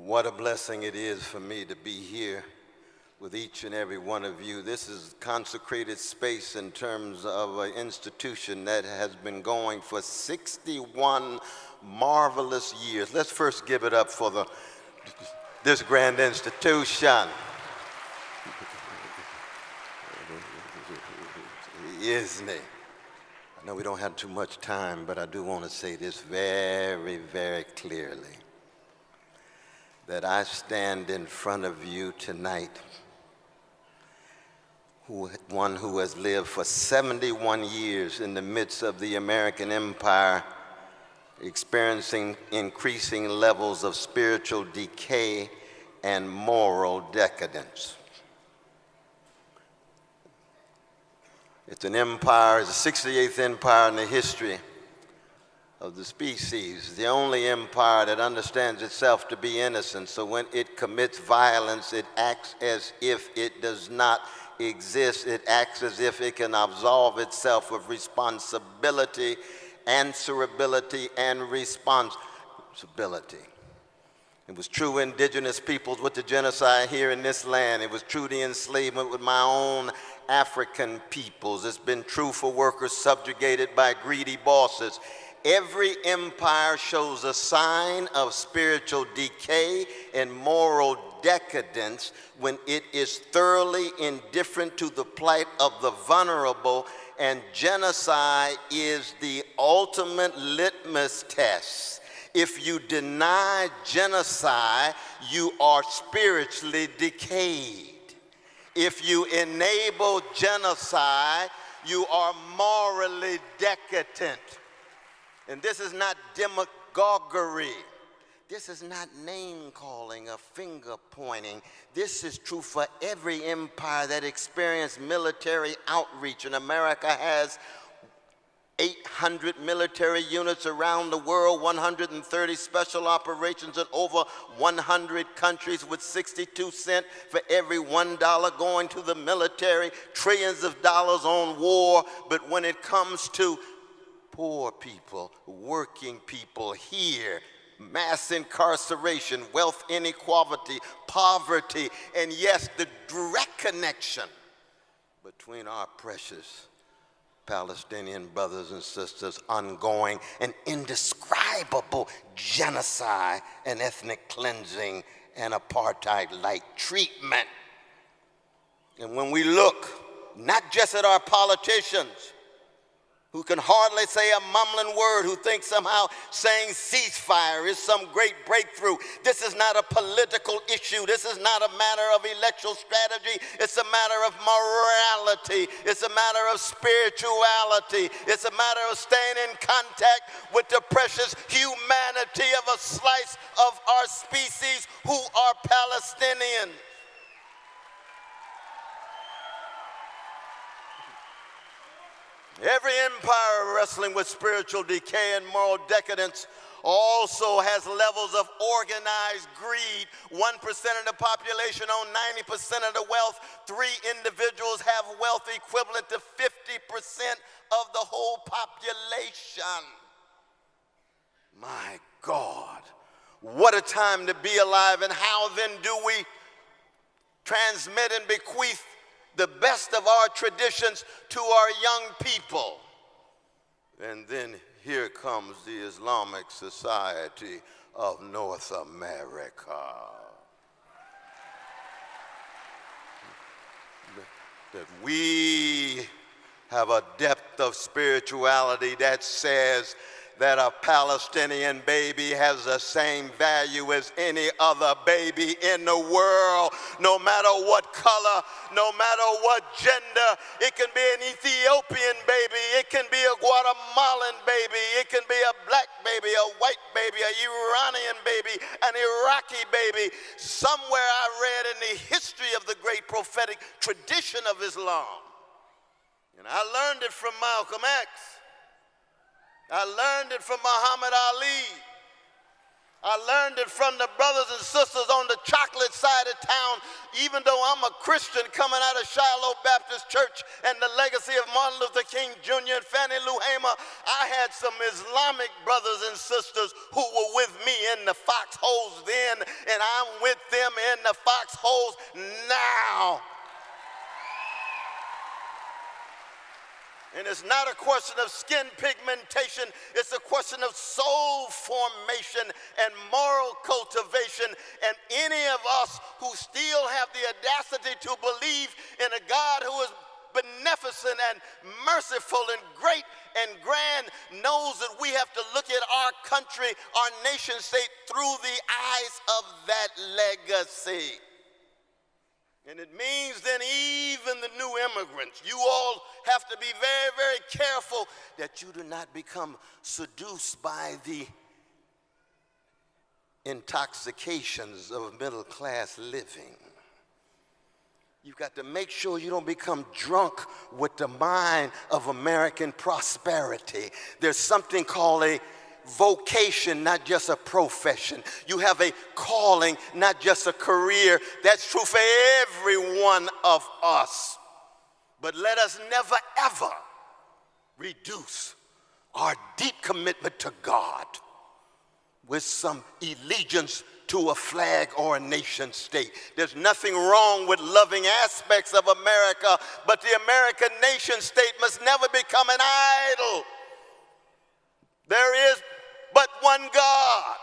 What a blessing it is for me to be here with each and every one of you. This is consecrated space in terms of an institution that has been going for 61 marvelous years. Let's first give it up for this grand institution. Isn't it? I know we don't have too much time, but I do want to say this very, very clearly. That I stand in front of you tonight, one who has lived for 71 years in the midst of the American empire, experiencing increasing levels of spiritual decay and moral decadence. It's an empire, it's the 68th empire in the history of the species, the only empire that understands itself to be innocent. So when it commits violence, it acts as if it does not exist. It acts as if it can absolve itself of responsibility, answerability, and responsibility. It was true indigenous peoples with the genocide here in this land. It was true the enslavement with my own African peoples. It's been true for workers subjugated by greedy bosses. Every empire shows a sign of spiritual decay and moral decadence when it is thoroughly indifferent to the plight of the vulnerable, and genocide is the ultimate litmus test. If you deny genocide, you are spiritually decayed. If you enable genocide, you are morally decadent. And this is not demagoguery. This is not name-calling or finger-pointing. This is true for every empire that experienced military outreach. And America has 800 military units around the world, 130 special operations in over 100 countries, with 62 cents for every $1 going to the military, trillions of dollars on war. But when it comes to poor people, working people here, mass incarceration, wealth inequality, poverty, and yes, the direct connection between our precious Palestinian brothers and sisters, ongoing and indescribable genocide and ethnic cleansing and apartheid-like treatment. And when we look not just at our politicians, who can hardly say a mumbling word, who think somehow saying ceasefire is some great breakthrough. This is not a political issue. This is not a matter of electoral strategy. It's a matter of morality. It's a matter of spirituality. It's a matter of staying in contact with the precious humanity of a slice of our species who are Palestinians. Every empire wrestling with spiritual decay and moral decadence also has levels of organized greed. 1% of the population own 90% of the wealth. 3 individuals have wealth equivalent to 50% of the whole population. My God, what a time to be alive. And how then do we transmit and bequeath the best of our traditions to our young people? And then here comes the Islamic Society of North America. That we have a depth of spirituality that says that a Palestinian baby has the same value as any other baby in the world, no matter what color, no matter what gender. It can be an Ethiopian baby, it can be a Guatemalan baby, it can be a black baby, a white baby, a Iranian baby, an Iraqi baby. Somewhere I read in the history of the great prophetic tradition of Islam, and I learned it from Malcolm X, I learned it from Muhammad Ali, I learned it from the brothers and sisters on the chocolate side of town, even though I'm a Christian coming out of Shiloh Baptist Church and the legacy of Martin Luther King Jr. and Fannie Lou Hamer. I had some Islamic brothers and sisters who were with me in the foxholes then, and I'm with them in the foxholes now. And it's not a question of skin pigmentation, it's a question of soul formation and moral cultivation. And any of us who still have the audacity to believe in a God who is beneficent and merciful and great and grand knows that we have to look at our country, our nation state, through the eyes of that legacy. And it means then even the new immigrants, you all have to be very, very careful that you do not become seduced by the intoxications of middle-class living. You've got to make sure you don't become drunk with the mind of American prosperity. There's something called a vocation, not just a profession. You have a calling, not just a career. That's true for every one of us. But let us never, ever reduce our deep commitment to God with some allegiance to a flag or a nation state. There's nothing wrong with loving aspects of America, but the American nation state must never become an idol. There is but one God,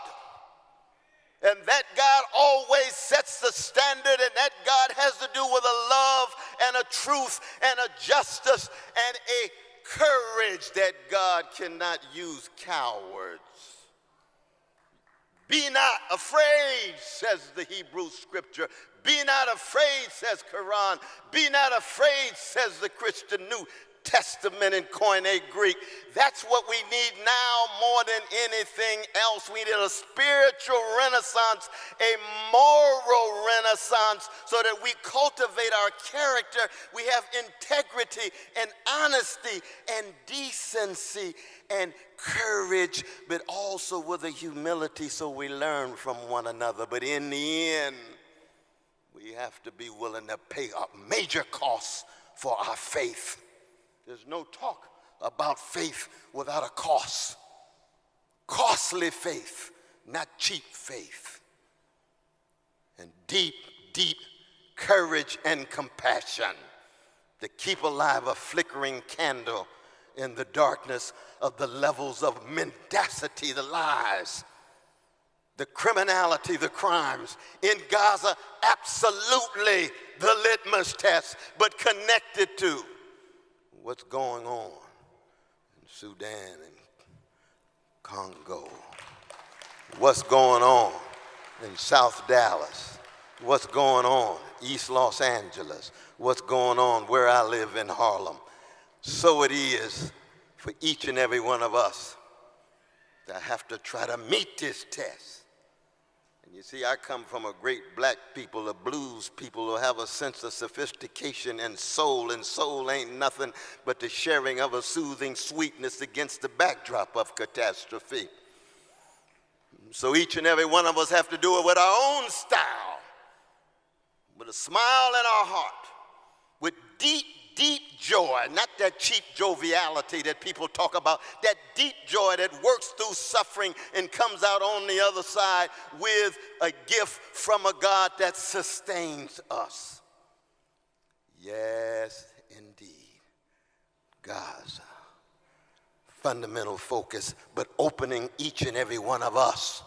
and that God always sets the standard, and that God has to do with a love and a truth and a justice and a courage that God cannot use cowards. Be not afraid, says the Hebrew scripture. Be not afraid, says Quran. Be not afraid, says the Christian New Testament in Koine Greek. That's what we need now more than anything else. We need a spiritual renaissance, a moral renaissance, so that we cultivate our character. We have integrity and honesty and decency and courage, but also with a humility so we learn from one another. But in the end, we have to be willing to pay a major cost for our faith. There's no talk about faith without a cost. Costly faith, not cheap faith. And deep, deep courage and compassion to keep alive a flickering candle in the darkness of the levels of mendacity, the lies, the criminality, the crimes. In Gaza, absolutely the litmus test, but connected to what's going on in Sudan and Congo, what's going on in South Dallas, what's going on East Los Angeles, what's going on where I live in Harlem. So it is for each and every one of us that have to try to meet this test. You see, I come from a great black people, a blues people who have a sense of sophistication and soul ain't nothing but the sharing of a soothing sweetness against the backdrop of catastrophe. So each and every one of us have to do it with our own style, with a smile in our heart, with deep, deep joy, not that cheap joviality that people talk about, that deep joy that works through suffering and comes out on the other side with a gift from a God that sustains us. Yes, indeed. God's fundamental focus, but opening each and every one of us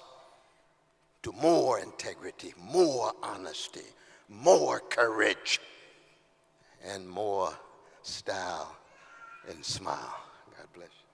to more integrity, more honesty, more courage, and more style and smile. God bless you.